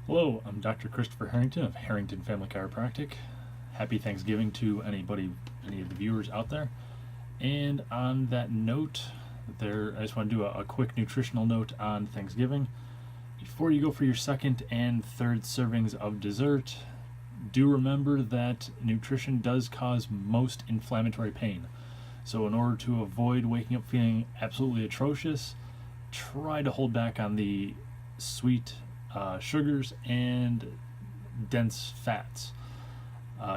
Hello, I'm Dr. Christopher Herrington of Herrington Family Chiropractic. Happy Thanksgiving to any of the viewers out there. And on that note, I just want to do a quick nutritional note on Thanksgiving. Before you go for your second and third servings of dessert, do remember that nutrition does cause most inflammatory pain. So in order to avoid waking up feeling absolutely atrocious, try to hold back on the sweet sugars and dense fats.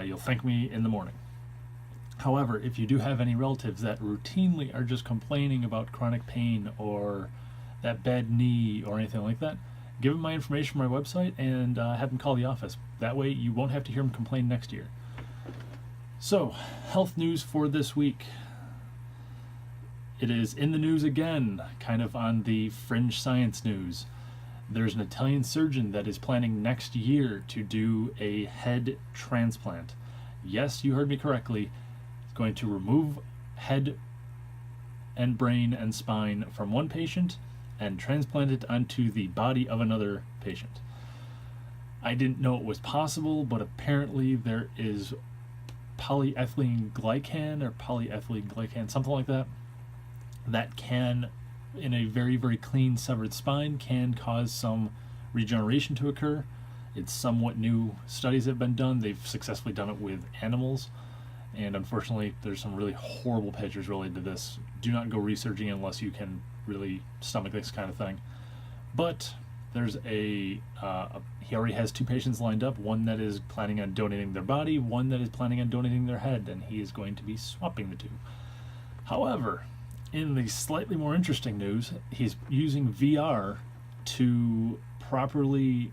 You'll thank me in the morning. However, if you do have any relatives that routinely are just complaining about chronic pain or that bad knee or anything like that, give them my information from my website and have them call the office. That way you won't have to hear them complain next year. So, health news for this week. It is in the news again, kind of on the fringe science news. There's an Italian surgeon that is planning next year to do a head transplant. Yes, you heard me correctly. He's going to remove head and brain and spine from one patient and transplant it onto the body of another patient. I didn't know it was possible, but apparently there is polyethylene glycan, something like that, that can, in a very, very clean severed spine, can cause some regeneration to occur. It's somewhat new. Studies have been done. They've successfully done it with animals, and unfortunately there's some really horrible pictures related to this. Do not go researching unless you can really stomach this kind of thing. But there's he already has 2 patients lined up, one that is planning on donating their body, one that is planning on donating their head, and he is going to be swapping the 2. However, in the slightly more interesting news, he's using VR to properly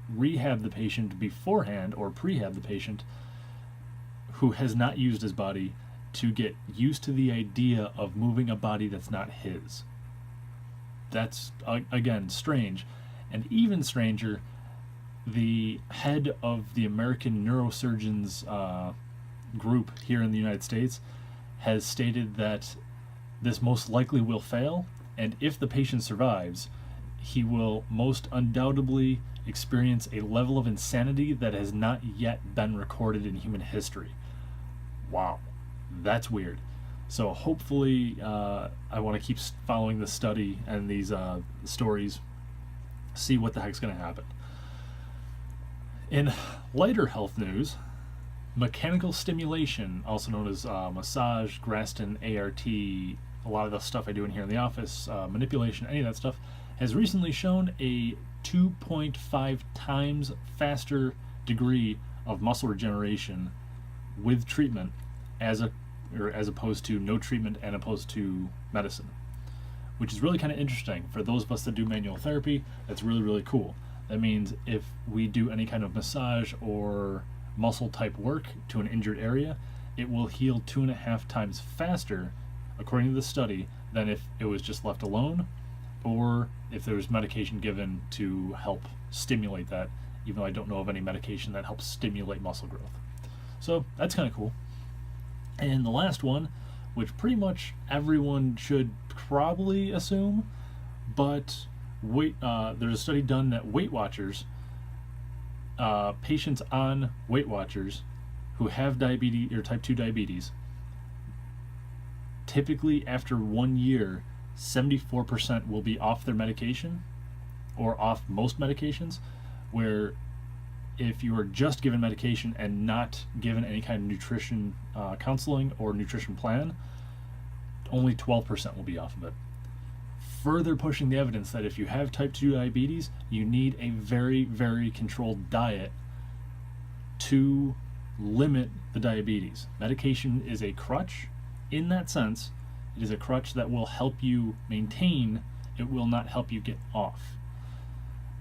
rehab the patient beforehand, or prehab the patient who has not used his body, to get used to the idea of moving a body that's not his. That's, again, strange. And even stranger, the head of the American Neurosurgeons group here in the United States has stated that this most likely will fail, and if the patient survives, he will most undoubtedly experience a level of insanity that has not yet been recorded in human history. Wow, that's weird. So hopefully, I want to keep following this study and these stories, see what the heck's going to happen. In lighter health news, mechanical stimulation, also known as massage, Graston, ART, a lot of the stuff I do in here in the office, manipulation, any of that stuff, has recently shown a 2.5 times faster degree of muscle regeneration with treatment as opposed to no treatment and opposed to medicine, which is really kind of interesting. For those of us that do manual therapy, that's really, really cool. That means if we do any kind of massage or muscle type work to an injured area, it will heal 2.5 times faster, according to the study, than if it was just left alone, or if there was medication given to help stimulate that, even though I don't know of any medication that helps stimulate muscle growth. So that's kind of cool. And the last one, which pretty much everyone should probably assume, but there's a study done that Weight Watchers, patients on Weight Watchers who have diabetes or type 2 diabetes, typically after 1 year, 74% will be off their medication or off most medications, where if you are just given medication and not given any kind of nutrition counseling or nutrition plan, only 12% will be off of it. Further pushing the evidence that if you have type 2 diabetes, you need a very, very controlled diet to limit the diabetes. Medication is a crutch. In that sense, it is a crutch that will help you maintain, it will not help you get off.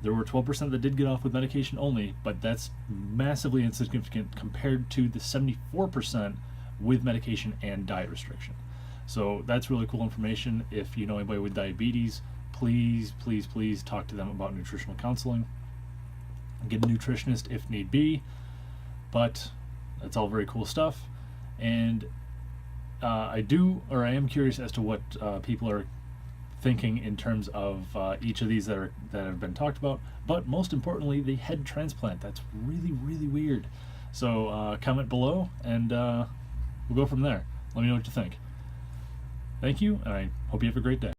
There were 12% that did get off with medication only, but that's massively insignificant compared to the 74% with medication and diet restriction. So that's really cool information. If you know anybody with diabetes, please, please, please talk to them about nutritional counseling. Get a nutritionist if need be, but that's all very cool stuff. And I am curious as to what people are thinking in terms of each of these that have been talked about, but most importantly, the head transplant. That's really, really weird. So comment below, and we'll go from there. Let me know what you think. Thank you, and I hope you have a great day.